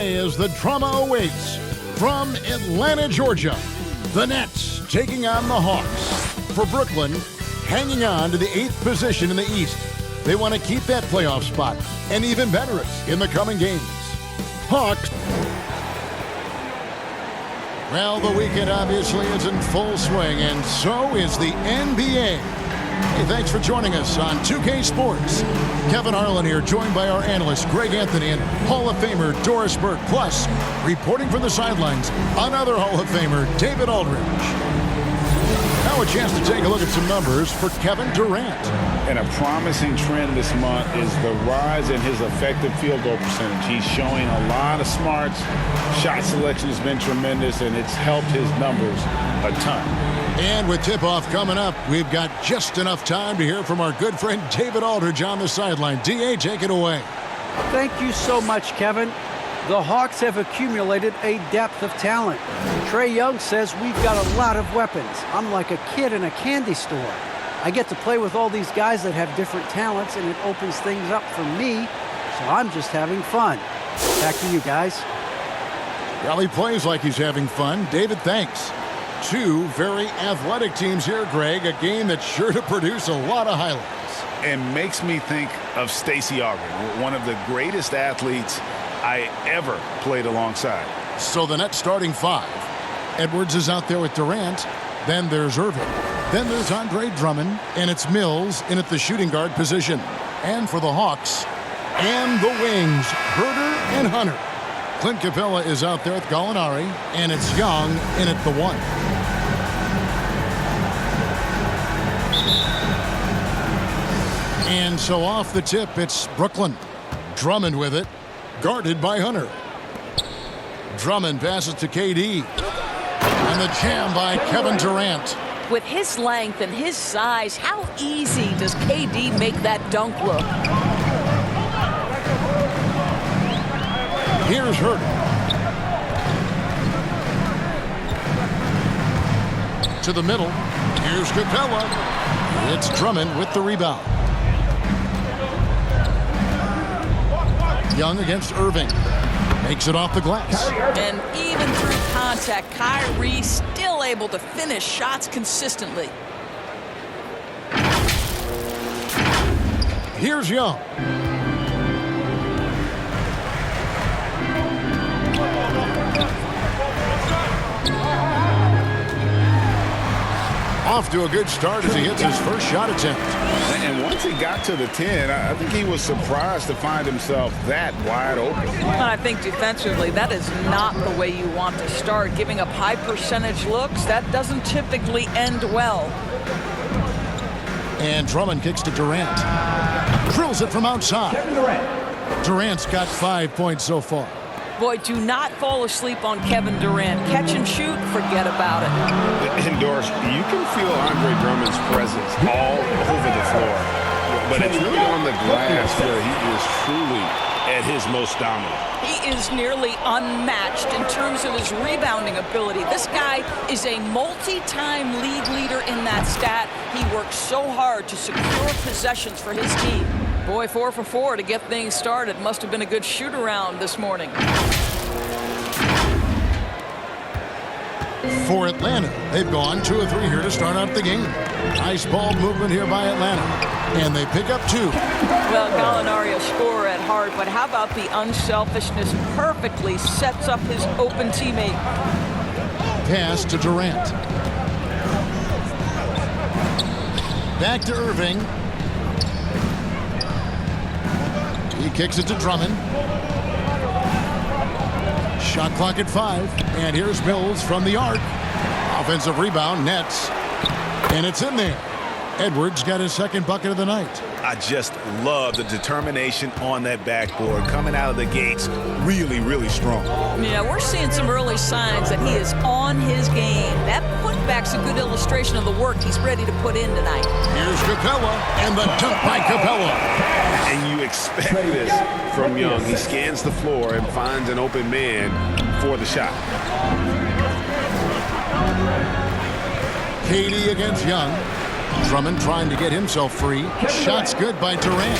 As the drama awaits from Atlanta, Georgia, the Nets taking on the Hawks. For Brooklyn, hanging on to the 8th position in the East. They want to keep that playoff spot and even better it in the coming games. Hawks. Well, the weekend obviously is in full swing, and so is the NBA. Hey, thanks for joining us on 2K Sports. Kevin Harlan here, joined by our analyst Greg Anthony and Hall of Famer Doris Burke. Plus, reporting from the sidelines, another Hall of Famer, David Aldridge. Now a chance to take a look at some numbers for Kevin Durant. And a promising trend this month is the rise in his effective field goal percentage. He's showing a lot of smarts. Shot selection has been tremendous, and it's helped his numbers a ton. And with tip-off coming up, we've got just enough time to hear from our good friend David Aldridge on the sideline. D.A., take it away. Thank you so much, Kevin. The Hawks have accumulated a depth of talent. Trae Young says we've got a lot of weapons. I'm like a kid in a candy store. I get to play with all these guys that have different talents, and it opens things up for me, so I'm just having fun. Back to you guys. Well, he plays like he's having fun. David, thanks. Two very athletic teams here, Greg. A game that's sure to produce a lot of highlights. And makes me think of Stacey Augmon, one of the greatest athletes I ever played alongside. So the Nets starting five. Edwards is out there with Durant. Then there's Irving. Then there's Andre Drummond. And it's Mills in at the shooting guard position. And for the Hawks, and the wings, Herter and Hunter. Clint Capella is out there with Gallinari. And it's Young in at the one. And so off the tip, it's Brooklyn. Drummond with it. Guarded by Hunter. Drummond passes to KD. And the jam by Kevin Durant. With his length and his size, how easy does KD make that dunk look? Here's Herter. To the middle. Here's Capella. It's Drummond with the rebound. Young against Irving. Makes it off the glass. And even through contact, Kyrie still able to finish shots consistently. Here's Young. Off to a good start as he hits his first shot attempt. And once he got to the 10, I think he was surprised to find himself that wide open. But I think defensively, that is not the way you want to start. Giving up high percentage looks, that doesn't typically end well. And Drummond kicks to Durant. Drills it from outside. Durant's got 5 points so far. Boy, do not fall asleep on Kevin Durant. Catch and shoot, forget about it. And Doris, you can feel Andre Drummond's presence all over the floor. But it's really on the glass where he is truly at his most dominant. He is nearly unmatched in terms of his rebounding ability. This guy is a multi-time league leader in that stat. He works so hard to secure possessions for his team. Boy, 4 for 4 to get things started. Must have been a good shoot-around this morning. For Atlanta, they've gone 2 of 3 here to start out the game. Nice ball movement here by Atlanta. And they pick up 2. Well, Gallinari a scorer at heart, but how about the unselfishness? Perfectly sets up his open teammate. Pass to Durant. Back to Irving. He kicks it to Drummond. Shot clock at 5. And here's Mills from the arc. Offensive rebound, Nets. And it's in there. Edwards got his second bucket of the night. I just love the determination on that backboard. Coming out of the gates really, really strong. Yeah, we're seeing some early signs that he is on his game. That putback's a good illustration of the work he's ready to put in tonight. Here's Capella, and the dunk by Capella. And you expect this from Young. He scans the floor and finds an open man for the shot. KD against Young. Drummond trying to get himself free. Shots good by Durant.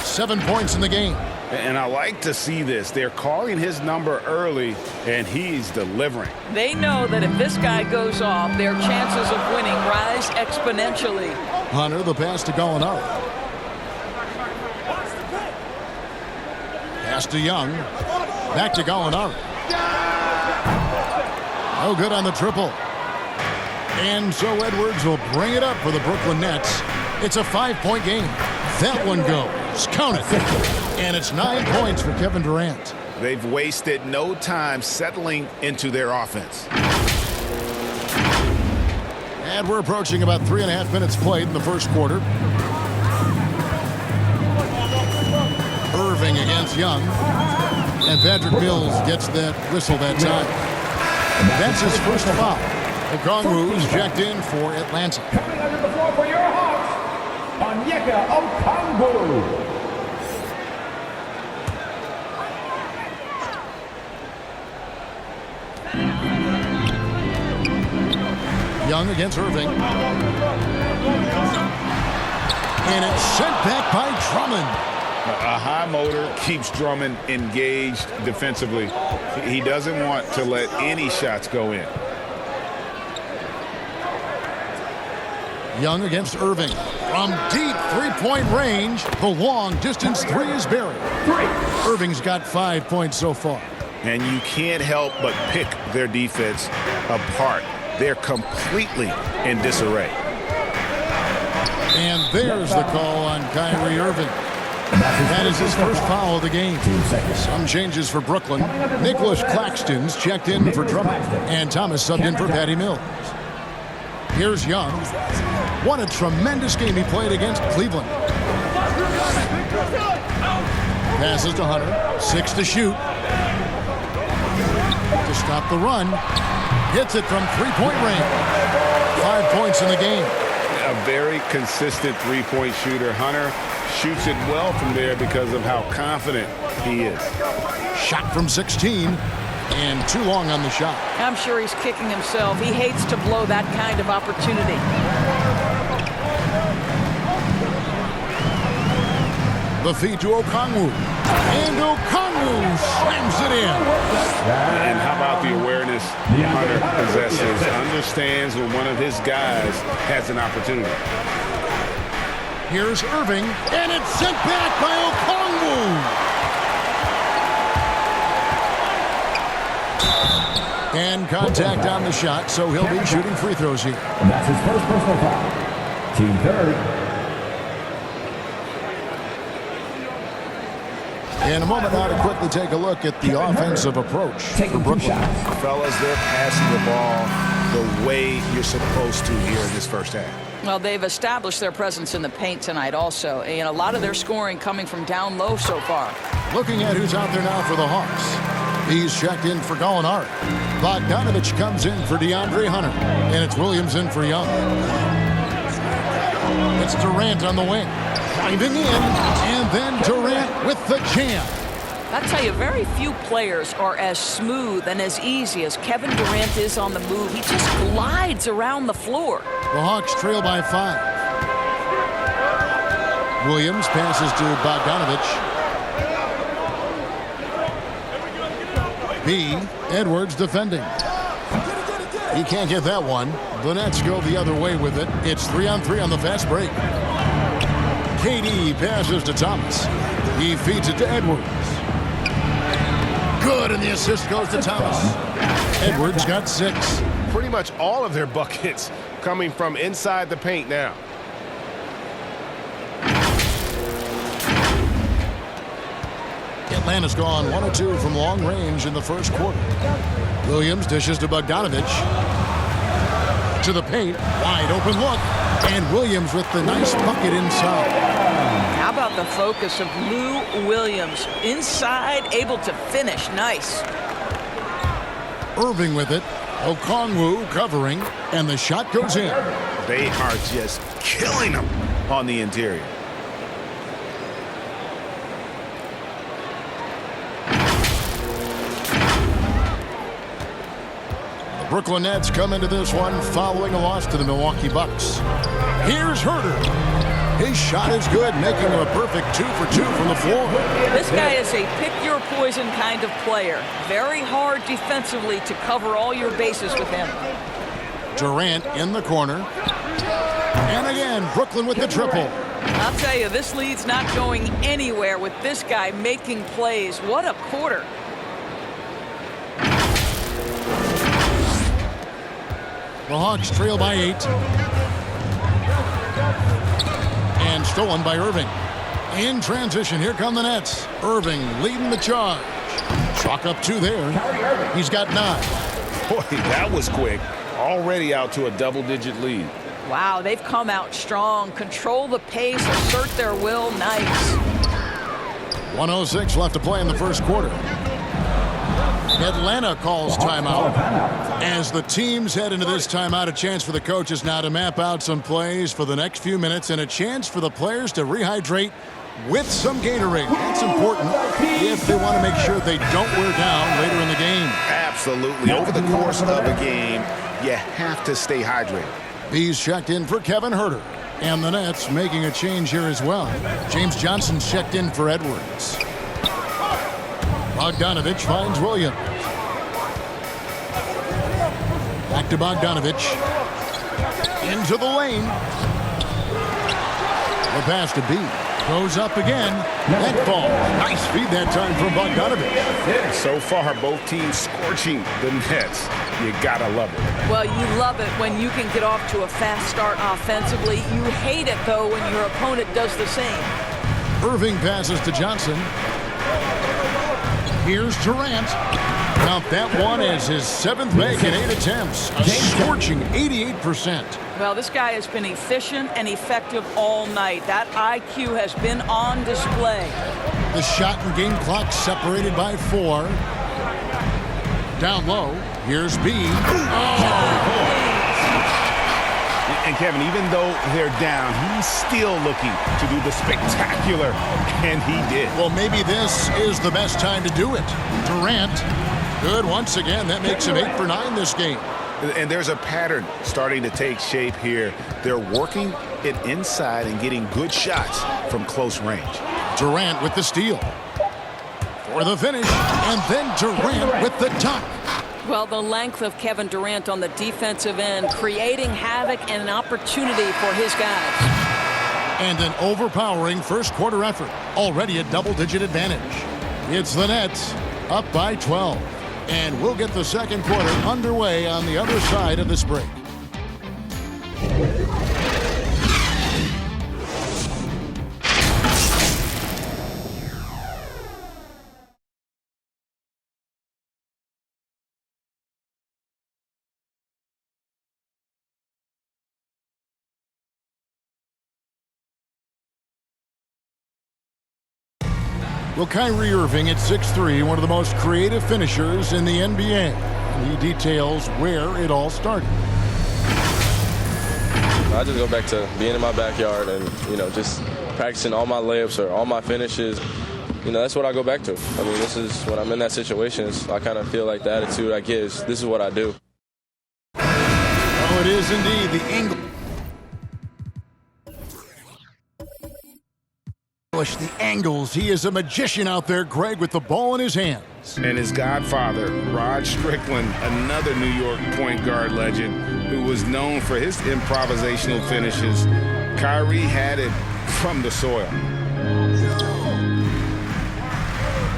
7 points in the game. And I like to see this. They're calling his number early, and he's delivering. They know that if this guy goes off, their chances of winning rise exponentially. Hunter, the pass to Gallinari. Pass to Young. Back to Gallinari. No good on the triple. And so Edwards will bring it up for the Brooklyn Nets. It's a 5-point game. That one goes. Count it. And it's 9 points for Kevin Durant. They've wasted no time settling into their offense. And we're approaching about 3.5 minutes played in the first quarter. Irving against Young. And Patrick Mills gets that whistle that time. That's his first foul. Okongwu is checked in for Atlanta. Coming under the floor for your Hawks, Onyeka Okongwu. Young against Irving. And it's sent back by Drummond. A high motor keeps Drummond engaged defensively. He doesn't want to let any shots go in. Young against Irving. From deep three-point range, the long-distance three is buried. Irving's got 5 points so far. And you can't help but pick their defense apart. They're completely in disarray. And there's the call on Kyrie Irving. That is his first foul of the game. Some changes for Brooklyn. Nicholas Claxton's checked in for Drummond. And Thomas subbed in for Patty Mills. Here's Young. What a tremendous game he played against Cleveland. Passes to Hunter. 6 to shoot. To stop the run. Hits it from three-point range. 5 points in the game. A very consistent three-point shooter. Hunter shoots it well from there because of how confident he is. Shot from 16. And too long on the shot. I'm sure he's kicking himself. He hates to blow that kind of opportunity. The feed to Okongwu. And Okongwu slams it in. And how about the awareness Hunter possesses? Understands when one of his guys has an opportunity. Here's Irving. And it's sent back by Okongwu. And contact on the shot, so he'll be shooting free throws here. That's his first personal foul. Team third. In a moment now to quickly take a look at the offensive approach for Taking 2 Brooklyn. shots. Fellas, they're passing the ball the way you're supposed to here in this first half. Well, they've established their presence in the paint tonight also, and a lot of their scoring coming from down low so far. Looking at who's out there now for the Hawks. He's checked in for Gallinari. Bogdanovich comes in for DeAndre Hunter. And it's Williams in for Young. It's Durant on the wing. Driving in. And then Durant with the jam. I tell you, very few players are as smooth and as easy as Kevin Durant is on the move. He just glides around the floor. The Hawks trail by 5. Williams passes to Bogdanovich. B. Edwards defending. He can't get that one. The Nets go the other way with it. It's 3-on-3 on the fast break. KD passes to Thomas. He feeds it to Edwards. Good, and the assist goes to Thomas. Edwards got 6. Pretty much all of their buckets coming from inside the paint now. Atlanta's gone 1 of 2 from long range in the first quarter. Williams dishes to Bogdanovich. To the paint. Wide open look. And Williams with the nice bucket inside. How about the focus of Lou Williams? Inside, able to finish. Nice. Irving with it. Okongwu covering. And the shot goes in. They are just killing them on the interior. Brooklyn Nets come into this one following a loss to the Milwaukee Bucks. Here's Herter. His shot is good, making him a perfect 2 for 2 from the floor. This guy is a pick-your-poison kind of player. Very hard defensively to cover all your bases with him. Durant in the corner. And again, Brooklyn with the triple. I'll tell you, this lead's not going anywhere with this guy making plays. What a quarter. The Hawks trail by 8. And stolen by Irving. In transition, here come the Nets. Irving leading the charge. Chalk up 2 there. He's got 9. Boy, that was quick. Already out to a double-digit lead. Wow, they've come out strong. Control the pace, assert their will. Nice. 1:06 left to play in the first quarter. Atlanta calls timeout. As the teams head into this timeout, a chance for the coaches now to map out some plays for the next few minutes and a chance for the players to rehydrate with some Gatorade. That's important if they want to make sure they don't wear down later in the game. Absolutely. Over the course of a game, you have to stay hydrated. Bees checked in for Kevin Huerter. And the Nets making a change here as well. James Johnson checked in for Edwards. Bogdanovich finds Williams. Back to Bogdanovich. Into the lane. The pass to B. Goes up again. That ball. Nice feed that time from Bogdanovich. So far, both teams scorching the Nets. You gotta love it. Well, you love it when you can get off to a fast start offensively. You hate it, though, when your opponent does the same. Irving passes to Johnson. Here's Durant. Count that one as his 7th make in 8 attempts. A scorching 88%. Well, this guy has been efficient and effective all night. That IQ has been on display. The shot and game clock separated by 4. Down low, here's B. And Kevin, even though they're down, he's still looking to do the spectacular, and he did. Well, maybe this is the best time to do it. Durant, good once again. That makes him 8 for 9 this game. And there's a pattern starting to take shape here. They're working it inside and getting good shots from close range. Durant with the steal. For the finish, and then Durant with the dunk. Well, the length of Kevin Durant on the defensive end, creating havoc and an opportunity for his guys. And an overpowering first quarter effort. Already a double-digit advantage. It's the Nets up by 12. And we'll get the second quarter underway on the other side of this break. Well, Kyrie Irving at 6'3", one of the most creative finishers in the NBA. And he details where it all started. I just go back to being in my backyard and, just practicing all my layups or all my finishes. That's what I go back to. I mean, this is when I'm in that situation, I kind of feel like the attitude I get is this is what I do. Oh, it is indeed the angle. The angles. He is a magician out there, Greg, with the ball in his hands. And his godfather, Rod Strickland, another New York point guard legend who was known for his improvisational finishes. Kyrie had it from the soil.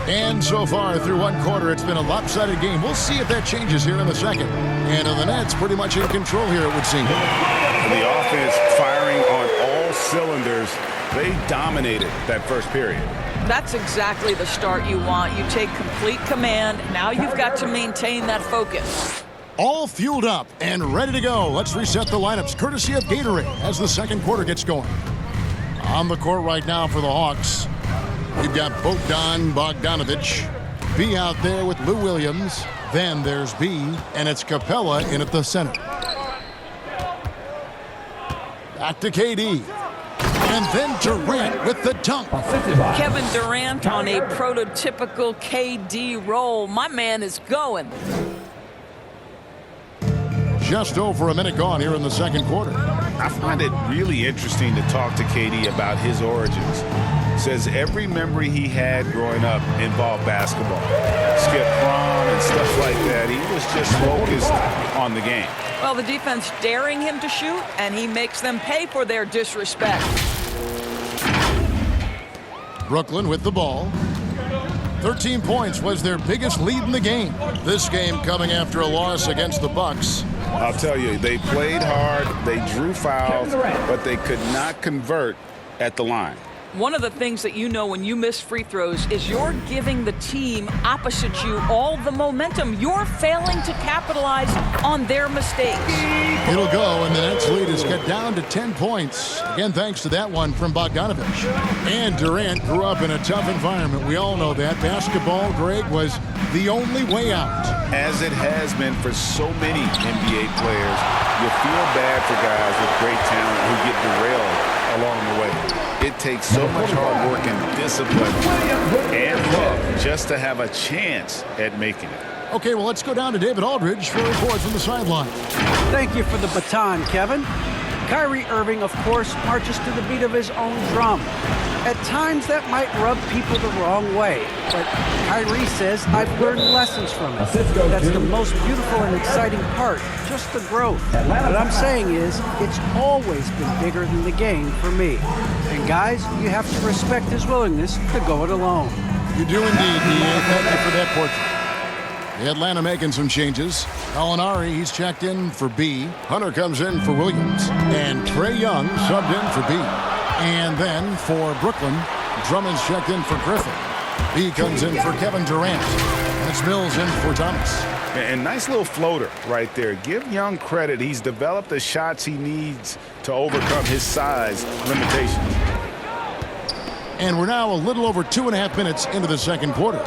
And so far through one quarter, it's been a lopsided game. We'll see if that changes here in the second. And the Nets pretty much in control here, it would seem. And the offense firing on all cylinders. They dominated that first period. That's exactly the start you want. You take complete command. Now you've got to maintain that focus. All fueled up and ready to go. Let's reset the lineups courtesy of Gatorade as the second quarter gets going. On the court right now for the Hawks, we've got Bogdanovich. B out there with Lou Williams. Then there's B, and it's Capella in at the center. Back to KD. And then Durant with the dunk. Kevin Durant on a prototypical KD roll. My man is going. just over a minute gone here in the second quarter. I find it really interesting to talk to KD about his origins. Says every memory he had growing up involved basketball. Skip prom and stuff like that. He was just focused on the game. Well, the defense daring him to shoot, and he makes them pay for their disrespect. Brooklyn with the ball. 13 points was their biggest lead in the game. This game coming after a loss against the Bucks. I'll tell you, they played hard, they drew fouls, but they could not convert at the line. One of the things that you know when you miss free throws is you're giving the team opposite you all the momentum. You're failing to capitalize on their mistakes. It'll go, and the Nets lead is cut down to 10 points. Again, thanks to that one from Bogdanovich. And Durant grew up in a tough environment. We all know that. Basketball, Greg, was the only way out. As it has been for so many NBA players, you feel bad for guys with great talent who get derailed along the way. It takes so much hard work and discipline and luck just to have a chance at making it. Okay, well, let's go down to David Aldridge for a report from the sideline. Thank you for the baton, Kevin. Kyrie Irving, of course, marches to the beat of his own drum. At times, that might rub people the wrong way, but Kyrie says, I've learned lessons from it. That's the most beautiful and exciting part, just the growth. What I'm saying is, it's always been bigger than the game for me. And guys, you have to respect his willingness to go it alone. You do indeed, D.A. Thank you for that portrait. The Atlanta making some changes. Gallinari, he's checked in for B. Hunter comes in for Williams. And Trae Young subbed in for B. And then for Brooklyn, Drummond's checked in for Griffin. B comes in for Kevin Durant. And it's Mills in for Thomas. And nice little floater right there. Give Young credit. He's developed the shots he needs to overcome his size limitations. And we're now a little over 2.5 minutes into the second quarter.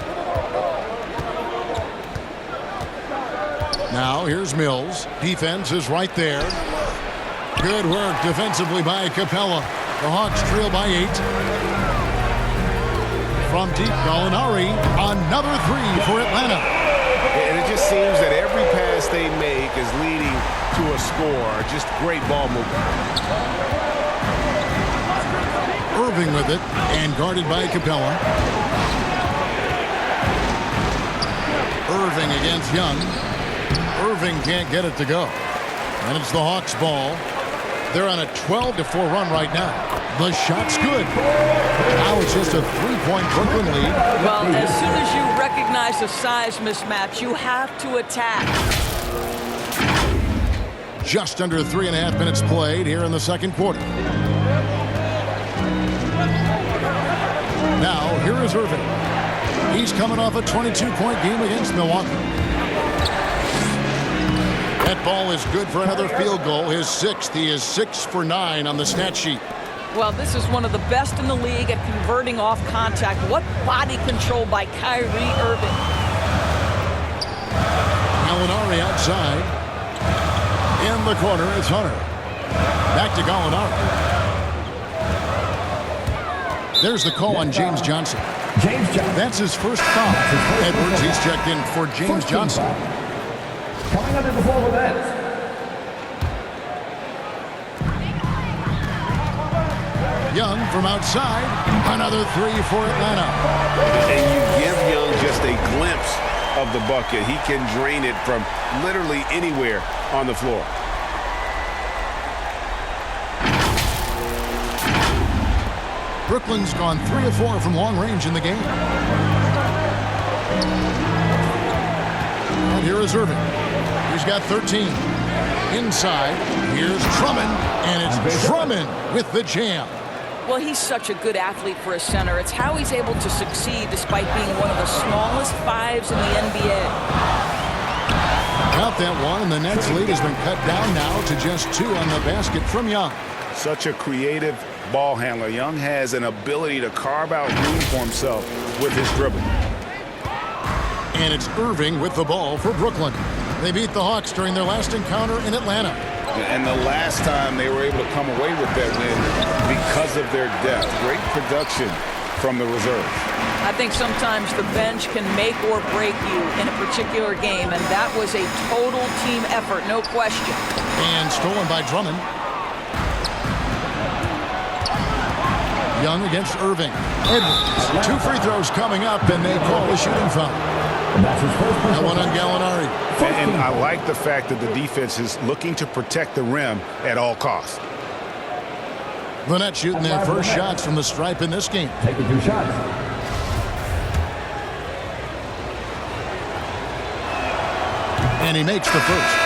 Now here's Mills. Defense is right there. Good work defensively by Capella. The Hawks trail by 8. From deep, Gallinari, another three for Atlanta. And it just seems that every pass they make is leading to a score. Just great ball movement. Irving with it, and guarded by Capella. Irving against Young. Irving can't get it to go. And it's the Hawks' ball. They're on a 12-4 run right now. The shot's good. Now it's just a 3-point Brooklyn lead. Well, as soon as you recognize the size mismatch, you have to attack. Just under 3.5 minutes played here in the second quarter. Now, here is Irving. He's coming off a 22-point game against Milwaukee. That ball is good for another field goal. His 6th. He is 6 for 9 on the stat sheet. Well, this is one of the best in the league at converting off contact. What body control by Kyrie Irving. Gallinari outside. In the corner, it's Hunter. Back to Gallinari. There's the call on James Johnson. That's his first foul. Edwards, he's checked in for James Johnson. Coming up in the forward bench. Young from outside. Another three for Atlanta. And you give Young just a glimpse of the bucket. He can drain it from literally anywhere on the floor. Brooklyn's gone 3 of 4 from long range in the game. And here is Irving. He's got 13. Inside, here's Drummond, and it's Drummond with the jam. Well, he's such a good athlete for a center. It's how he's able to succeed despite being one of the smallest 5s in the NBA. Count that one, and the Nets lead has been cut down now to just 2 on the basket from Young. Such a creative ball handler. Young has an ability to carve out room for himself with his dribble. And it's Irving with the ball for Brooklyn. They beat the Hawks during their last encounter in Atlanta. And the last time they were able to come away with that win because of their depth. Great production from the reserve. I think sometimes the bench can make or break you in a particular game, and that was a total team effort, no question. And stolen by Drummond. Young against Irving. Edwards. 2 free throws coming up, and they call a shooting foul. That one on Gallinari. And I like the fact that the defense is looking to protect the rim at all costs. The Nets shooting their first shots from the stripe in this game. Taking 2 shots. And he makes the first.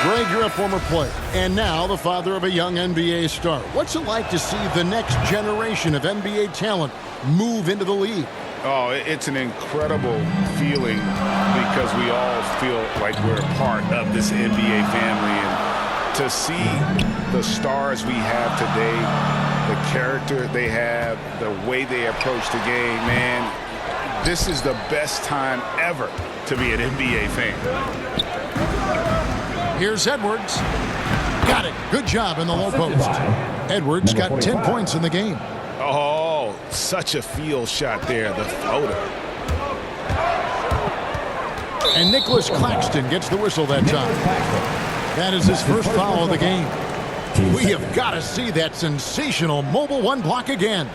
Greg, you're a former player, and now the father of a young NBA star. What's it like to see the next generation of NBA talent move into the league? Oh, it's an incredible feeling because we all feel like we're a part of this NBA family. And to see the stars we have today, the character they have, the way they approach the game, man, this is the best time ever to be an NBA fan. Here's Edwards. Got it. Good job in the low post. Edwards got 10 points in the game. Oh, such a field shot there, the floater. And Nicholas Claxton gets the whistle that time. That is his first foul of the game. We have got to see that sensational mobile 1 block again.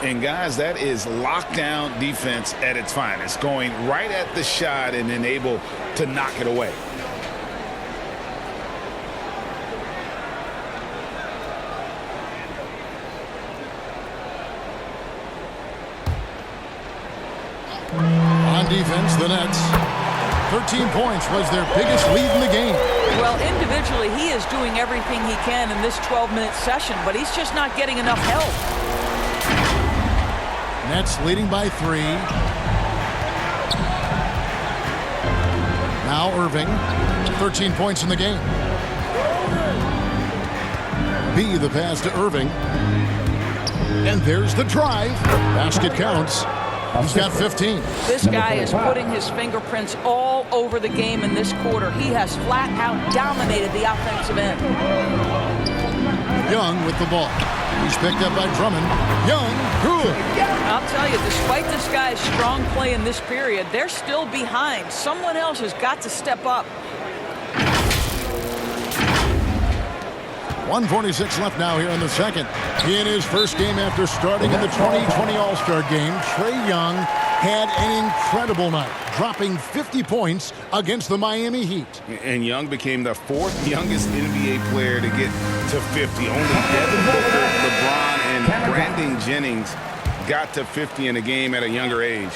And guys, that is lockdown defense at its finest, going right at the shot and then able to knock it away. On defense, the Nets. 13 points was their biggest lead in the game. Well, individually, he is doing everything he can in this 12-minute session, but he's just not getting enough help. Nets leading by 3. Now Irving, 13 points in the game. B, the pass to Irving. And there's the drive. Basket counts. He's got 15. This guy is putting his fingerprints all over the game in this quarter. He has flat out dominated the offensive end. Young with the ball. He's picked up by Drummond. Young, good. I'll tell you, despite this guy's strong play in this period, they're still behind. Someone else has got to step up. 1:46 left now here in the second. In his first game after starting in the 2020 All-Star game, Trae Young had an incredible night, dropping 50 points against the Miami Heat. And Young became the 4th youngest NBA player to get to 50. Only Devin Booker, LeBron, and Brandon Jennings got to 50 in a game at a younger age.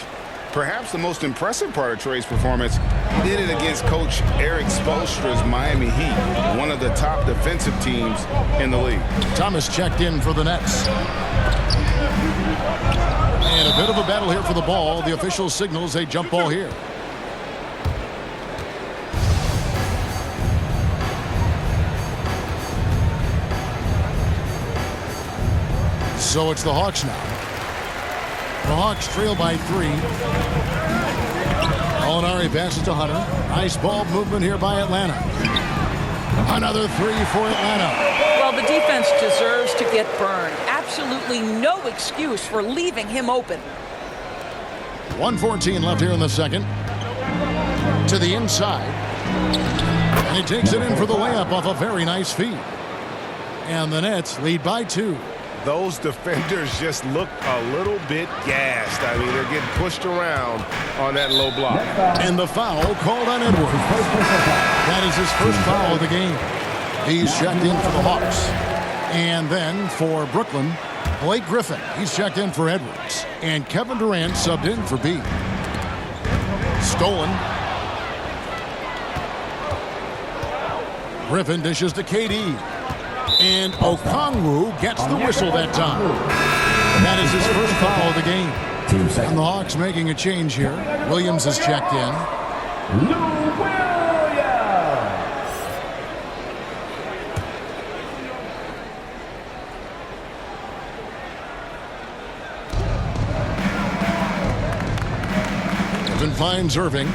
Perhaps the most impressive part of Trae's performance, he did it against Coach Eric Spoelstra's Miami Heat, one of the top defensive teams in the league. Thomas checked in for the Nets. And a bit of a battle here for the ball. The official signals a jump ball here. So it's the Hawks now. The Hawks trail by 3. Gallinari passes to Hunter. Nice ball movement here by Atlanta. Another 3 for Atlanta. Well, the defense deserves to get burned. Absolutely no excuse for leaving him open. 1:14 left here in the second. To the inside. And he takes it in for the layup off a very nice feed. And the Nets lead by 2. Those defenders just look a little bit gassed. I mean, they're getting pushed around on that low block. And the foul called on Edwards. That is his first foul of the game. He's checked in for the Hawks. And then for Brooklyn, Blake Griffin. He's checked in for Edwards. And Kevin Durant subbed in for B. Stolen. Griffin dishes to KD. And Okongwu gets the whistle that time. That is his first foul of the game. And the Hawks making a change here. Williams is checked in. Lou Williams. Griffin finds Irving.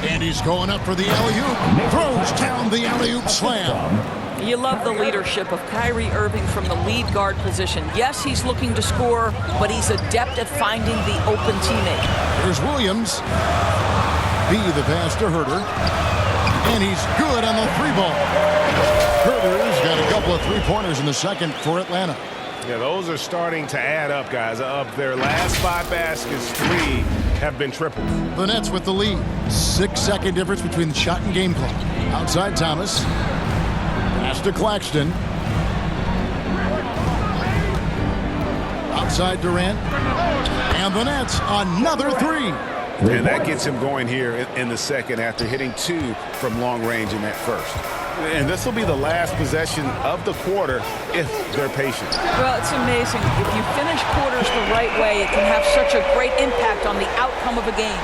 And he's going up for the alley-oop. Throws down the alley-oop slam. You love the leadership of Kyrie Irving from the lead guard position. Yes, he's looking to score, but he's adept at finding the open teammate. Here's Williams. The pass to Herter. And he's good on the three ball. Herter's got a couple of three-pointers in the second for Atlanta. Yeah, those are starting to add up, guys. Of their last 5 baskets, 3 have been triples. The Nets with the lead. 6-second difference between the shot and game clock. Outside Thomas. Pass to Claxton. Outside Durant. And the Nets, another 3. And that gets him going here in the second after hitting 2 from long range in that first. And this will be the last possession of the quarter if they're patient. Well, it's amazing. If you finish quarters the right way, it can have such a great impact on the outcome of a game.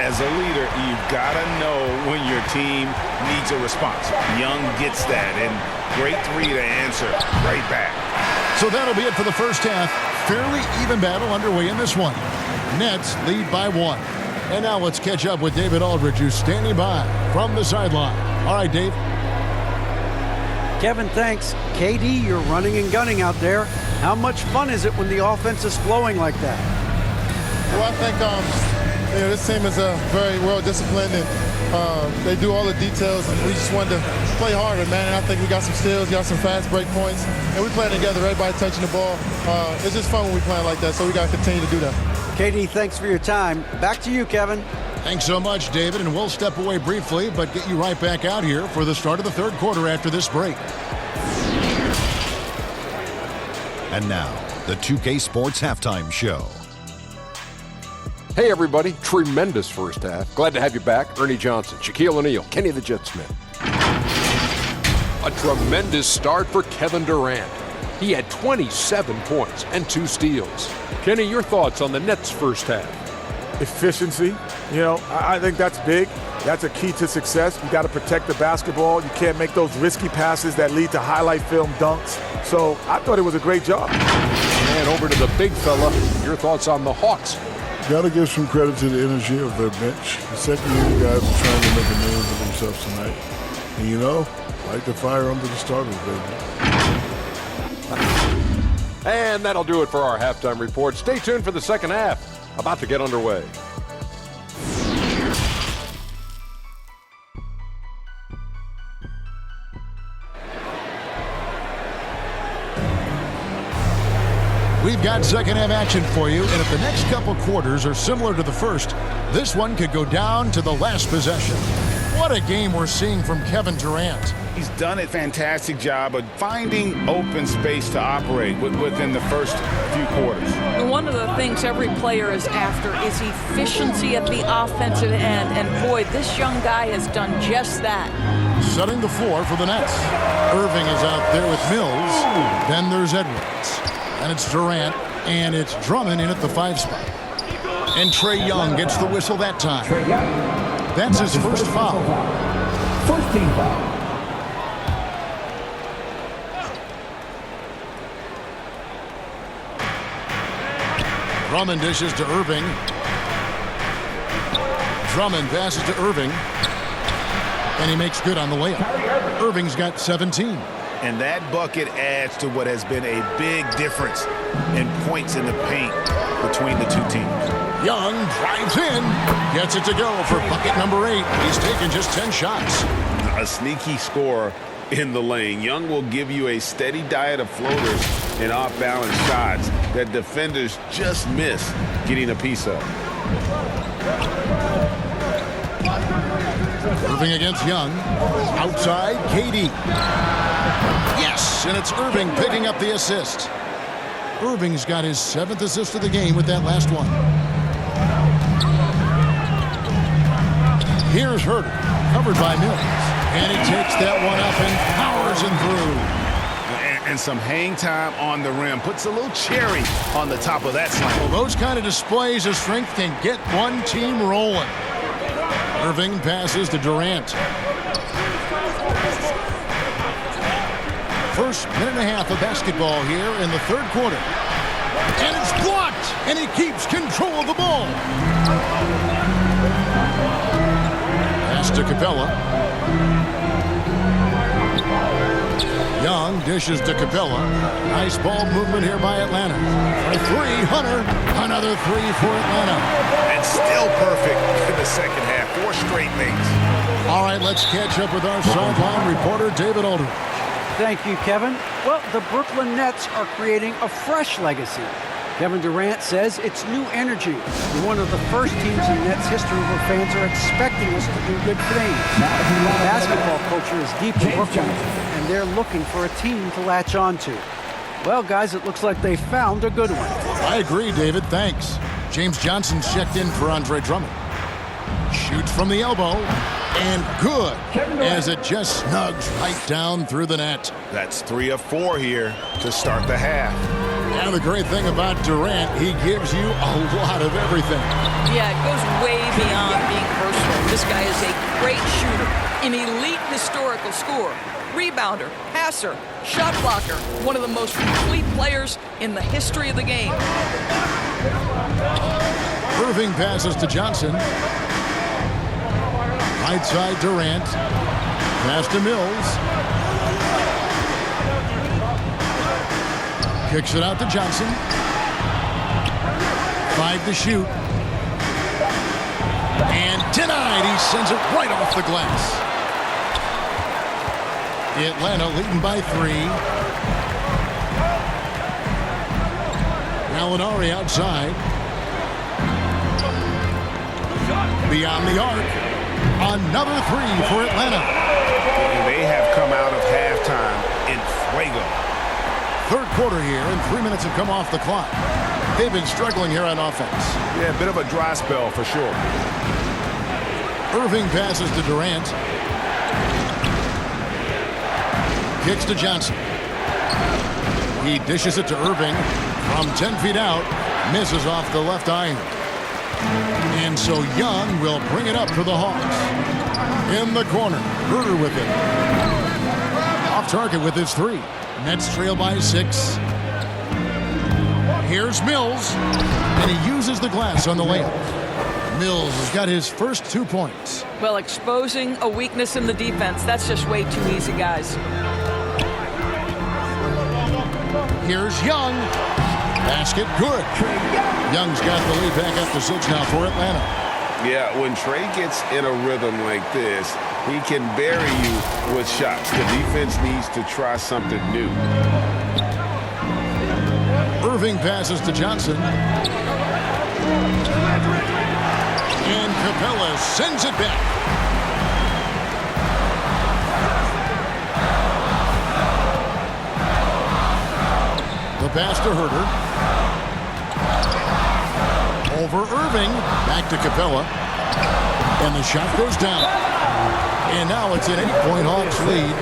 As a leader, you've got to know when your team needs a response. Young gets that, and great 3 to answer right back. So that'll be it for the first half. Fairly even battle underway in this one. Nets lead by 1. And now let's catch up with David Aldridge, who's standing by from the sideline. All right, Dave. Kevin, thanks. KD, you're running and gunning out there. How much fun is it when the offense is flowing like that? Well, I think this team is very well disciplined, and they do all the details. And we just wanted to play harder, man. And I think we got some steals, got some fast break points, and we playing together. Everybody touching the ball. It's just fun when we playing like that. So we got to continue to do that. KD, thanks for your time. Back to you, Kevin. Thanks so much, David, and we'll step away briefly, but get you right back out here for the start of the third quarter after this break. And now, the 2K Sports Halftime Show. Hey, everybody. Tremendous first half. Glad to have you back. Ernie Johnson, Shaquille O'Neal, Kenny the Jet Smith. A tremendous start for Kevin Durant. He had 27 points and 2 steals. Kenny, your thoughts on the Nets' first half? Efficiency. I think that's big. That's a key to success. You got to protect the basketball. You can't make those risky passes that lead to highlight film dunks. So I thought it was a great job. And over to the big fella, your thoughts on the Hawks? Got to give some credit to the energy of their bench. The second-year guys are trying to make a name for themselves tonight. And like the fire under the starters, baby. And that'll do it for our halftime report. Stay tuned for the second half. About to get underway. We've got second half action for you, and if the next couple quarters are similar to the first, this one could go down to the last possession. What a game we're seeing from Kevin Durant. He's done a fantastic job of finding open space to operate within the first few quarters. One of the things every player is after is efficiency at the offensive end, and boy, this young guy has done just that. Setting the floor for the Nets. Irving is out there with Mills. Then there's Edwards. And it's Durant, and it's Drummond in at the 5 spot. And Trae Young gets the whistle that time. That's his first foul. First team foul. Drummond dishes to Irving. Drummond passes to Irving. And he makes good on the layup. Irving's got 17. And that bucket adds to what has been a big difference in points in the paint between the two teams. Young drives in, gets it to go for bucket number 8. He's taken just 10 shots. A sneaky score in the lane. Young will give you a steady diet of floaters and off-balance shots that defenders just miss getting a piece of. Irving against Young. Outside, KD. Yes, and it's Irving picking up the assist. Irving's got his 7th assist of the game with that last one. Here's Herter, covered by Mills. And he takes that one up and powers him through. And some hang time on the rim. Puts a little cherry on the top of that slam. Well, those kind of displays of strength can get one team rolling. Irving passes to Durant. First minute and a half of basketball here in the third quarter. And it's blocked, and he keeps control of the ball. Pass to Capella. Young dishes to Capella. Nice ball movement here by Atlanta. For three, Hunter. Another three for Atlanta. And still perfect in the second half. 4 straight makes. All right, let's catch up with our sideline reporter, David Aldridge. Thank you, Kevin. Well, the Brooklyn Nets are creating a fresh legacy. Kevin Durant says it's new energy. We're one of the first teams in Nets history where fans are expecting us to do good things. Basketball culture is deep in Brooklyn, and they're looking for a team to latch on to. Well, guys, it looks like they found a good one. I agree, David. Thanks. James Johnson's checked in for Andre Drummond. Shoots from the elbow, and good, as it just snugs right down through the net. That's 3 of 4 here to start the half. And the great thing about Durant, he gives you a lot of everything. Yeah, it goes way beyond being versatile. This guy is a great shooter, an elite historical scorer, rebounder, passer, shot blocker, one of the most complete players in the history of the game. Irving passes to Johnson. Right side Durant. Pass to Mills. Kicks it out to Johnson. 5 to shoot. And denied. He sends it right off the glass. Atlanta leading by 3. Gallinari outside. Beyond the arc. Another 3 for Atlanta. They have come out of halftime in fuego. Third quarter here, and 3 minutes have come off the clock. They've been struggling here on offense. Yeah, a bit of a dry spell for sure. Irving passes to Durant. Kicks to Johnson. He dishes it to Irving from 10 feet out. Misses off the left iron. And so Young will bring it up for the Hawks. In the corner, Herter with it. Off target with his 3. Nets trail by 6. Here's Mills, and he uses the glass on the layup. Mills has got his first 2 points. Well, exposing a weakness in the defense, that's just way too easy, guys. Here's Young. Basket good. Young's got the lead back up to 6 now for Atlanta. Yeah, when Trey gets in a rhythm like this, he can bury you with shots. The defense needs to try something new. Irving passes to Johnson. And Capella sends it back. The pass to Herter. Over Irving. Back to Capella. And the shot goes down. And now it's an 8-point Hawks lead.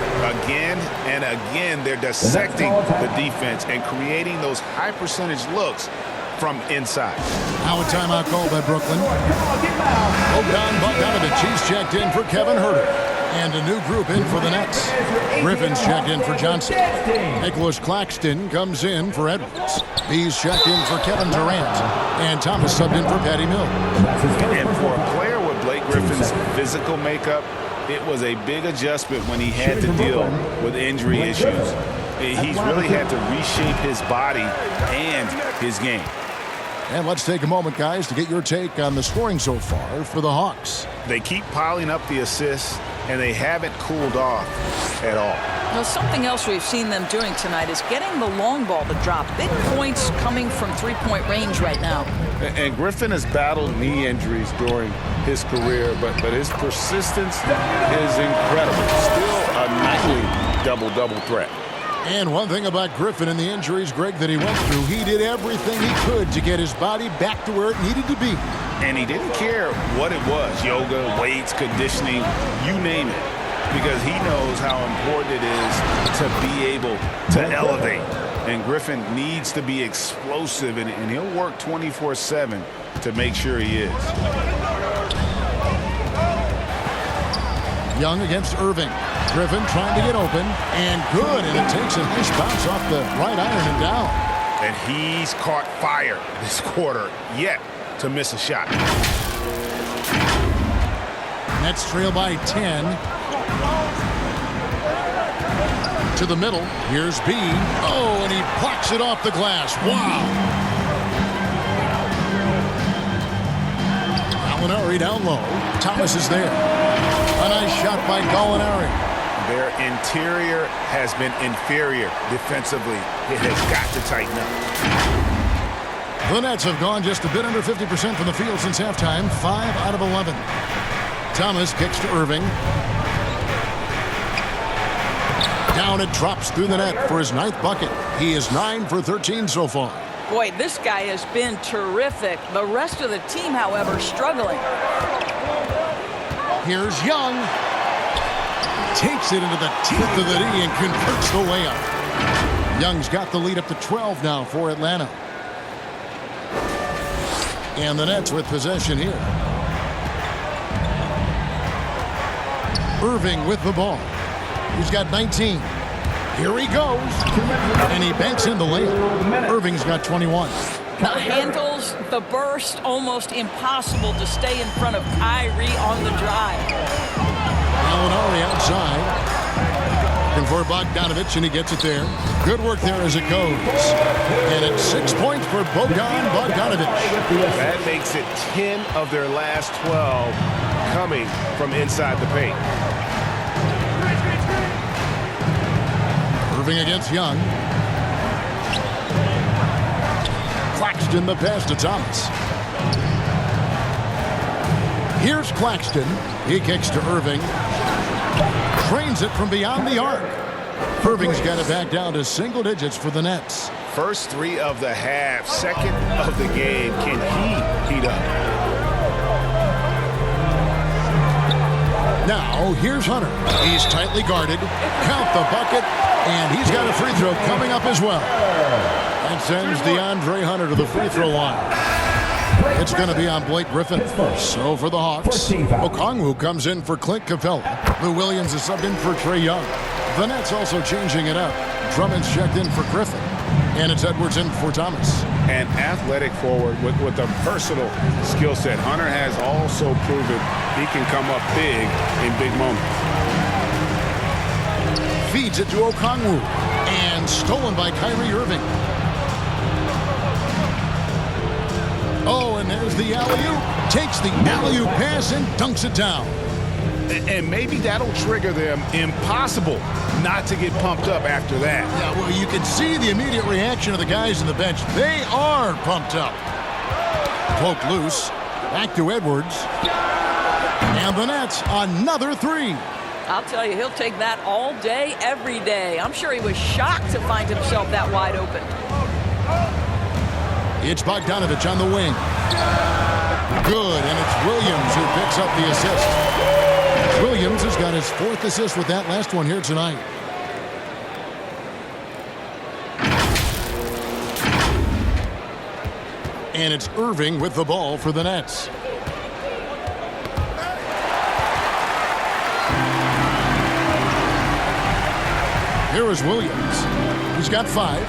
Again and again, they're dissecting the defense and creating those high percentage looks from inside. Now a timeout called by Brooklyn. Bogdan Bogdanovic, he's checked in for Kevin Herter. And a new group in for the Nets. Griffin's checked in for Johnson. Nicholas Claxton comes in for Edwards. He's checked in for Kevin Durant. And Thomas subbed in for Patty Mills. And for a player with Blake Griffin's physical makeup, it was a big adjustment when he had to deal with injury issues. He's really had to reshape his body and his game. And let's take a moment, guys, to get your take on the scoring so far for the Hawks. They keep piling up the assists, and they haven't cooled off at all. Now, something else we've seen them doing tonight is getting the long ball to drop. Big points coming from three-point range right now. And Griffin has battled knee injuries during his career, but his persistence is incredible. Still a nightly double-double threat. And one thing about Griffin and the injuries, Greg, that he went through, he did everything he could to get his body back to where it needed to be. And he didn't care what it was, yoga, weights, conditioning, you name it, because he knows how important it is to be able to elevate. And Griffin needs to be explosive, and he'll work 24/7 to make sure he is. Young against Irving. Griffin trying to get open, and good, and it takes a nice bounce off the right iron and down. And he's caught fire this quarter, yet to miss a shot. Nets trail by 10. To the middle. Here's B. Oh, and he blocks it off the glass. Wow. Gallinari down low. Thomas is there. A nice shot by Gallinari. Their interior has been inferior defensively. It has got to tighten up. The Nets have gone just a bit under 50% from the field since halftime. 5 out of 11. Thomas kicks to Irving. Down it drops through the net for his 9th bucket. He is 9 for 13 so far. Boy, this guy has been terrific. The rest of the team, however, struggling. Here's Young. Takes it into the teeth of the D and converts the layup. Young's got the lead up to 12 now for Atlanta. And the Nets with possession here. Irving with the ball. He's got 19. Here he goes. And he banks in the layup. Irving's got 21. The handles, the burst, almost impossible to stay in front of Kyrie on the drive. Gallinari outside. Looking for Bogdanovich, and he gets it there. Good work there as it goes. And it's 6 points for Bogdan Bogdanovich. That makes it 10 of their last 12 coming from inside the paint. Irving against Young. Claxton the pass to Thomas. Here's Claxton. He kicks to Irving. Trains it from beyond the arc. Irving's got it back down to single digits for the Nets. First 3 of the half, second of the game. Can he heat up? Now, here's Hunter. He's tightly guarded. Count the bucket. And he's got a free throw coming up as well. And sends DeAndre Hunter to the free throw line. It's going to be on Blake Griffin. So for the Hawks, Okongwu comes in for Clint Capella. Lou Williams is subbed in for Trae Young. The Nets also changing it up. Drummond's checked in for Griffin. And it's Edwards in for Thomas. An athletic forward with a versatile skill set. Hunter has also proven he can come up big in big moments. Feeds it to Okongwu. And stolen by Kyrie Irving. Oh, and there's the alley-oop. Takes the alley-oop pass and dunks it down. And maybe that'll trigger them. Impossible not to get pumped up after that. Yeah, well, you can see the immediate reaction of the guys on the bench. They are pumped up. Poked loose. Back to Edwards. And the Nets, another 3. I'll tell you, he'll take that all day, every day. I'm sure he was shocked to find himself that wide open. It's Bogdanovich on the wing. Good, and it's Williams who picks up the assist. Williams has got his 4th assist with that last one here tonight. And it's Irving with the ball for the Nets. Here is Williams. He's got 5.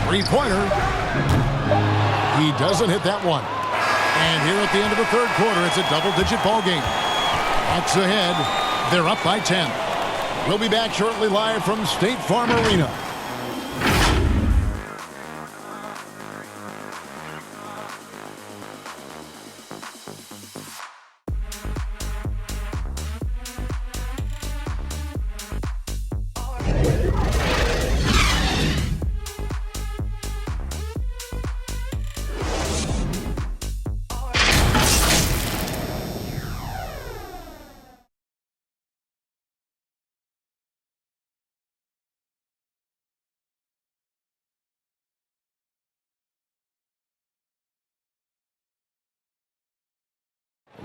3-pointer. He doesn't hit that one. And here at the end of the 3rd quarter, it's a double-digit ball game. Hawks ahead. They're up by 10. We'll be back shortly live from State Farm Arena.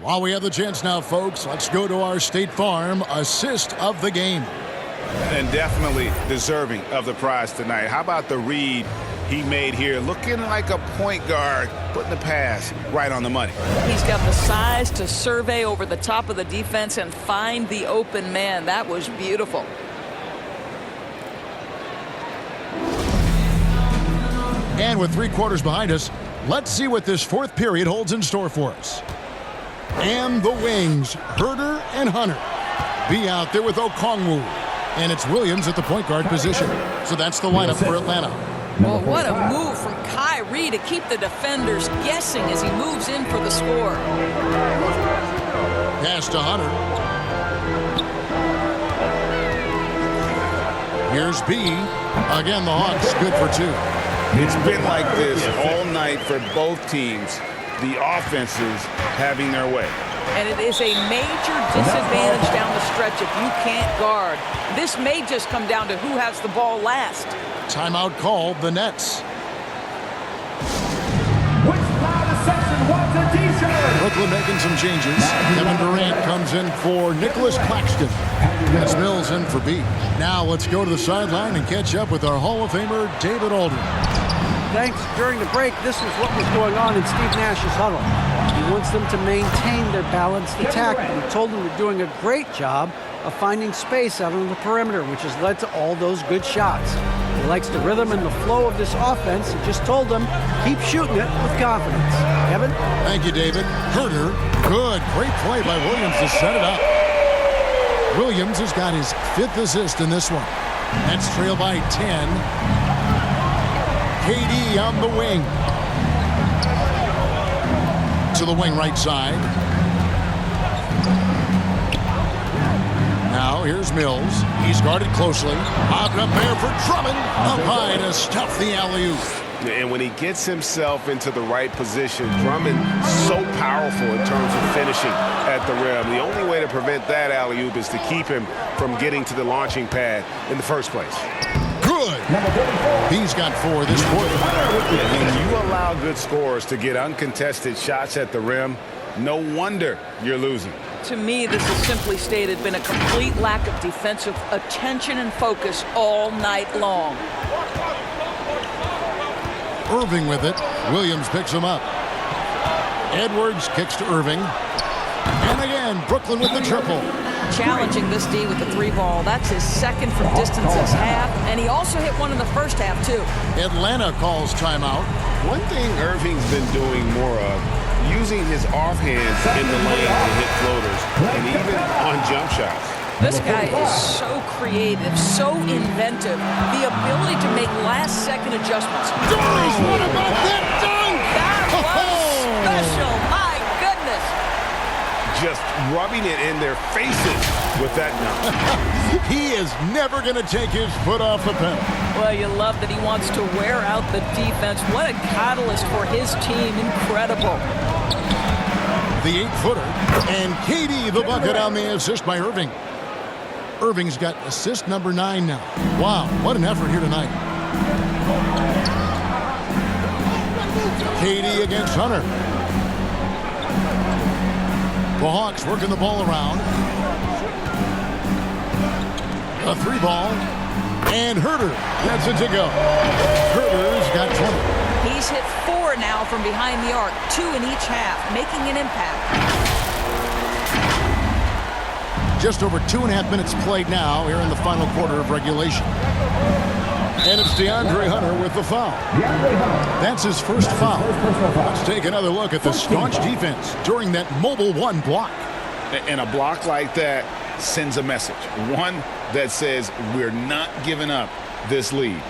While we have the chance now, folks, let's go to our State Farm assist of the game. And definitely deserving of the prize tonight. How about the read he made here? Looking like a point guard, putting the pass right on the money. He's got the size to survey over the top of the defense and find the open man. That was beautiful. And with 3 quarters behind us, let's see what this 4th period holds in store for us. And the wings, Herder and Hunter. B out there with Okongwu. And it's Williams at the point guard position. So that's the lineup for Atlanta. Well, what a move from Kyrie to keep the defenders guessing as he moves in for the score. Pass to Hunter. Here's B. Again, the Hawks good for 2. It's been like this all night for both teams. The offenses having their way. And it is a major disadvantage down the stretch if you can't guard. This may just come down to who has the ball last. Timeout called, the Nets. Brooklyn making some changes. Kevin Durant comes in for Nicholas Claxton. That's Mills in for B. Now let's go to the sideline and catch up with our Hall of Famer, David Aldridge. Thanks. During the break, this was what was going on in Steve Nash's huddle. He wants them to maintain their balanced attack, but he told them they're doing a great job of finding space out on the perimeter, which has led to all those good shots. He likes the rhythm and the flow of this offense. He just told them, keep shooting it with confidence. Kevin? Thank you, David. Herter, good. Great play by Williams to set it up. Williams has got his 5th assist in this one. Nets trail by 10. KD on the wing. To the wing right side. Now here's Mills. He's guarded closely. Popped up there for Drummond. Up high to stuff the alley-oop. And when he gets himself into the right position, Drummond so powerful in terms of finishing at the rim. The only way to prevent that alley-oop is to keep him from getting to the launching pad in the first place. Good. He's got 4 this quarter. When you allow good scorers to get uncontested shots at the rim, no wonder you're losing. To me, this has simply stated been a complete lack of defensive attention and focus all night long. Irving with it. Williams picks him up. Edwards kicks to Irving. And again, Brooklyn with the triple. Challenging this D with the 3-ball. That's his 2nd from distance this half. And he also hit one in the first half, too. Atlanta calls timeout. One thing Irving's been doing more of, using his offhand in the lane to hit floaters, and even on jump shots. This guy is so creative, so inventive. The ability to make last-second adjustments. What about that dunk? That was special. My goodness. Just rubbing it in their faces with that dunk. He is never going to take his foot off the pedal. Well, you love that he wants to wear out the defense. What a catalyst for his team. Incredible. The 8-footer. And KD the bucket on the assist by Irving. Irving's got assist number 9 now. Wow, what an effort here tonight. KD against Hunter. The Hawks working the ball around. A 3-ball. And Herter gets it to go. Herter's got 20. He's hit 4 now from behind the arc, 2 in each half, making an impact. Just over 2.5 minutes played now here in the final quarter of regulation. And it's DeAndre Hunter with the foul. That's his first foul. Let's take another look at the staunch defense during that Mobile 1 block. And a block like that sends a message. One that says we're not giving up this lead.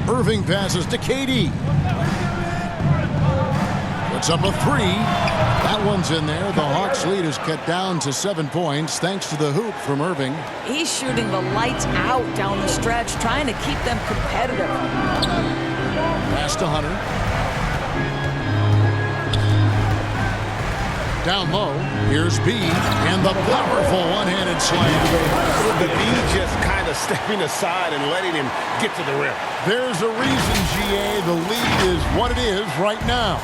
Irving passes to KD. Puts up a 3. That one's in there. The Hawks lead is cut down to 7 points thanks to the hoop from Irving. He's shooting the lights out down the stretch, trying to keep them competitive. Pass to Hunter. Down low, here's B, and the powerful one-handed slam. The B just kind of stepping aside and letting him get to the rim. There's a reason, GA, the lead is what it is right now.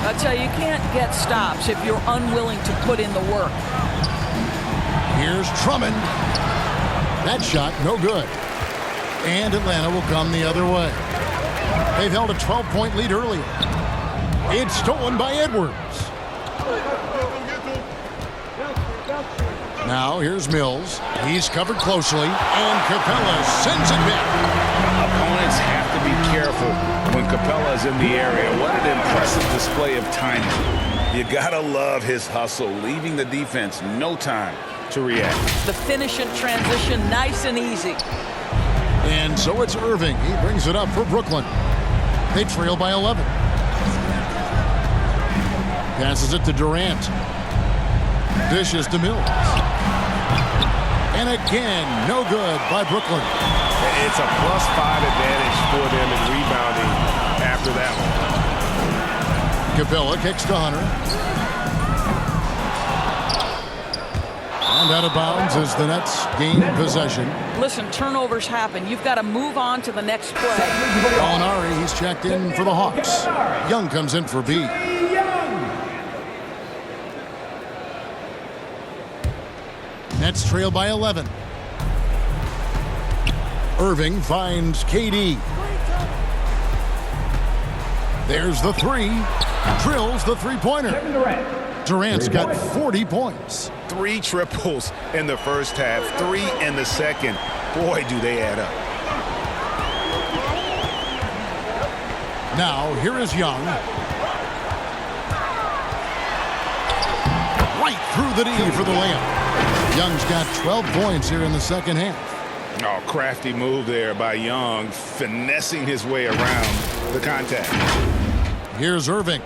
I tell you, you can't get stops if you're unwilling to put in the work. Here's Drummond. That shot, no good. And Atlanta will come the other way. They've held a 12-point lead earlier. It's stolen by Edwards. Now here's Mills. He's covered closely, and Capella sends it back. Opponents have to be careful when Capella is in the area. What an impressive display of timing. You gotta love his hustle, leaving the defense no time to react. The finish in transition, nice and easy. And so it's Irving. He brings it up for Brooklyn. They trail by 11. Passes it to Durant. Dishes to Mills. And again, no good by Brooklyn. It's a +5 advantage for them in rebounding after that one. Capella kicks to Hunter. And out of bounds as the Nets gain possession. Listen, turnovers happen. You've got to move on to the next play. Gallinari, he's checked in for the Hawks. Young comes in for B. Nets trail by 11. Irving finds KD. There's the three. Drills the three-pointer. Durant's got 40 points. 3 triples in the first half, 3 in the second. Boy, do they add up. Now, here is Young. Right through the D for the layup. Young's got 12 points here in the second half. Oh, crafty move there by Young, finessing his way around the contact. Here's Irving.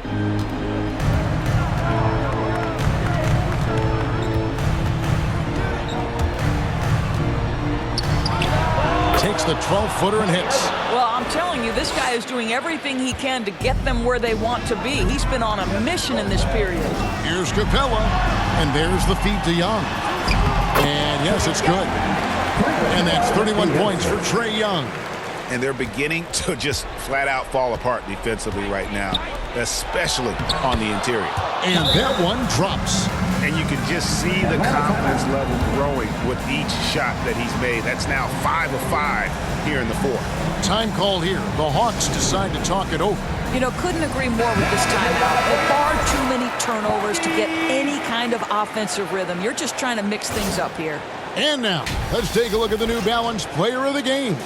Takes the 12-footer and hits. Well, I'm telling you, this guy is doing everything he can to get them where they want to be. He's been on a mission in this period. Here's Capella, and there's the feed to Young. And yes, it's good. And that's 31 points for Trae Young. And they're beginning to just flat out fall apart defensively right now, especially on the interior. And that one drops. And you can just see the confidence level growing with each shot that he's made. That's now 5 of 5 here in the fourth. Time called here. The Hawks decide to talk it over. You know, couldn't agree more with this timeout. Far too many turnovers to get any kind of offensive rhythm. You're just trying to mix things up here. And now, let's take a look at the New Balance player of the game,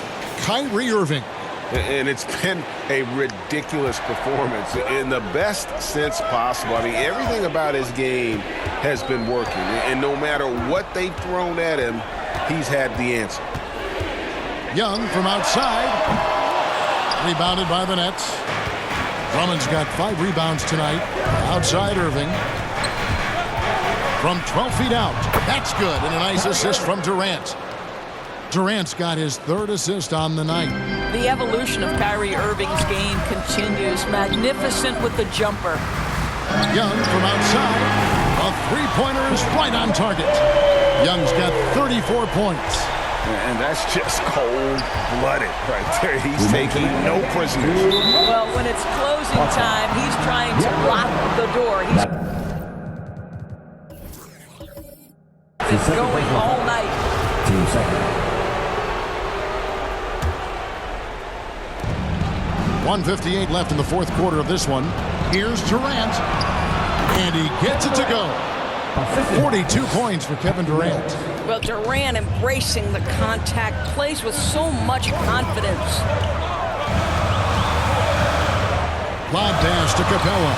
Kyrie Irving. And it's been a ridiculous performance in the best sense possible. I mean, everything about his game has been working. And no matter what they've thrown at him, he's had the answer. Young from outside. Rebounded by the Nets. Drummond's got 5 rebounds tonight. Outside Irving. From 12 feet out. That's good. And a nice assist from Durant. Durant's got his 3rd assist on the night. The evolution of Kyrie Irving's game continues. Magnificent with the jumper. Young from outside. A three-pointer is right on target. Young's got 34 points. And that's just cold-blooded right there. He's taking no prisoners. Well, when it's closing time, he's trying to lock the door. He's going all night. 2 seconds. 1:58 left in the fourth quarter of this one. Here's Durant. And he gets it to go. 42 points for Kevin Durant. Well, Durant embracing the contact, plays with so much confidence. Lob pass to Capella.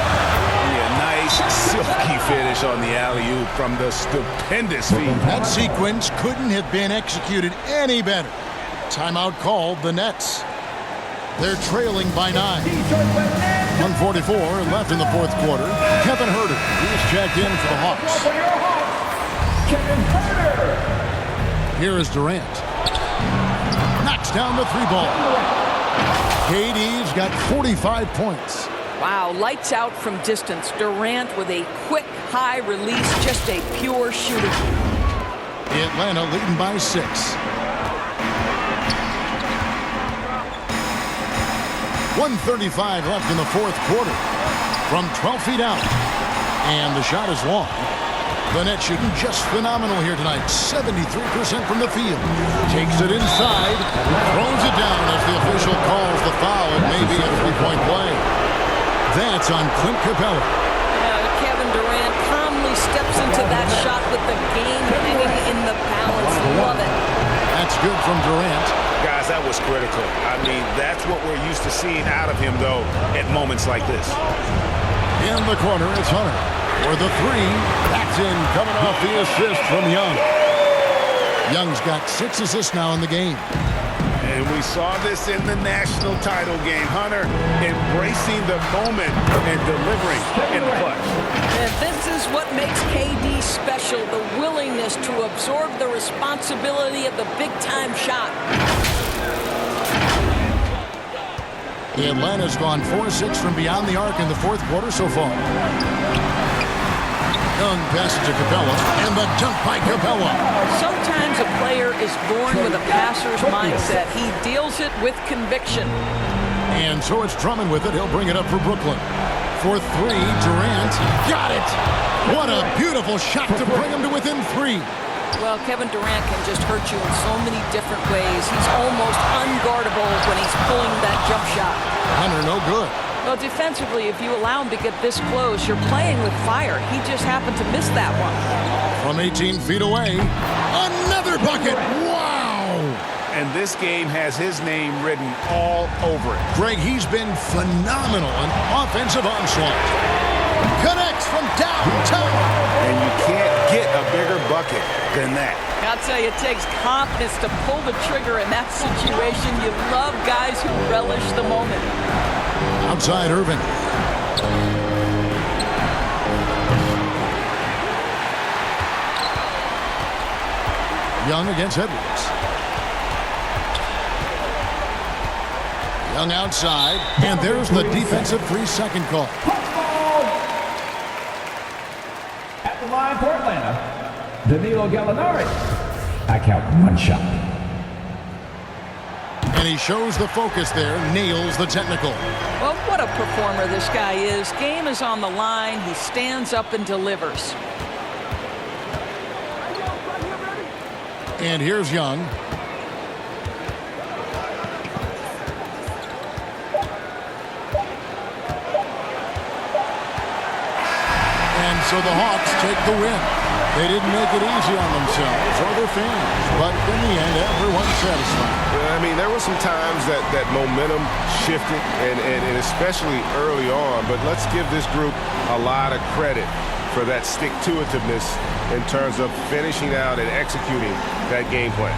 Yeah, nice silky finish on the alley-oop from the stupendous feed. That sequence couldn't have been executed any better. Timeout called the Nets. They're trailing by 9. 1:44 left in the fourth quarter. Kevin Huerter, he's checked in for the Hawks. Kevin Huerter. Here is Durant. Knocks down the 3-ball. KD's got 45 points. Wow, lights out from distance. Durant with a quick, high release, just a pure shooter. Atlanta leading by 6. 1:35 left in the fourth quarter. From 12 feet out. And the shot is long. The Nets shooting just phenomenal here tonight. 73% from the field. Takes it inside. Throws it down as the official calls the foul. It may be a 3-point play. That's on Clint Capella. Kevin Durant calmly steps into that shot with the game hanging in the balance. Love it. That's good from Durant. Guys, that was critical. I mean, that's what we're used to seeing out of him, though, at moments like this. In the corner, it's Hunter. For the three, that's in, coming off the assist from Young. Young's got 6 assists now in the game. And we saw this in the national title game. Hunter embracing the moment and delivering in the clutch. And this is what makes KD special, the willingness to absorb the responsibility of the big-time shot. Atlanta's gone 4-6 from beyond the arc in the fourth quarter so far. Young passes to Capella, and the dunk by Capella. Sometimes a player is born with a passer's mindset. He deals it with conviction. And so it's Drummond with it. He'll bring it up for Brooklyn. For 3, Durant got it. What a beautiful shot to bring him to within 3. Well, Kevin Durant can just hurt you in so many different ways. He's almost unguardable when he's pulling that jump shot. Hunter, no good. Well, defensively, if you allow him to get this close, you're playing with fire. He just happened to miss that one. From 18 feet away, another bucket. Wow! And this game has his name written all over it. Greg, he's been phenomenal on offensive onslaught. Connects from downtown. And you can't get a bigger bucket than that. I'll tell you, it takes confidence to pull the trigger in that situation. You love guys who relish the moment. Outside Irvin. Young against Edwards. Young outside, and there's the defensive 3-second call. At the line for Atlanta, Danilo Gallinari. I count 1 shot. And he shows the focus there, nails the technical. Well, what a performer this guy is. Game is on the line. He stands up and delivers. And here's Young. And so the Hawks take the win. They didn't make it easy on themselves or their fans, but in the end, everyone's satisfied. I mean, there were some times that momentum shifted, and especially early on, but let's give this group a lot of credit for that stick-to-itiveness in terms of finishing out and executing that game plan.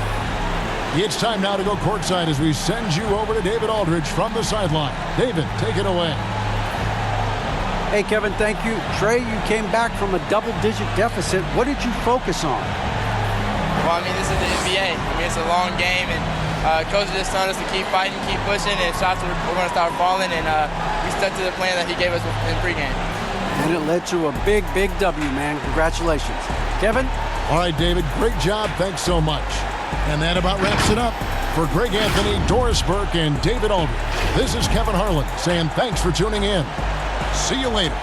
It's time now to go courtside as we send you over to David Aldridge from the sideline. David, take it away. Hey, Kevin, thank you. Trey, you came back from a double-digit deficit. What did you focus on? Well, I mean, this is the NBA. I mean, it's a long game, and Coach just told us to keep fighting, keep pushing, and shots we're going to start falling, and we stuck to the plan that he gave us in pregame. And it led to a big, big W, man. Congratulations. Kevin? All right, David, great job. Thanks so much. And that about wraps it up. For Greg Anthony, Doris Burke, and David Aldridge, this is Kevin Harlan saying thanks for tuning in. See you later.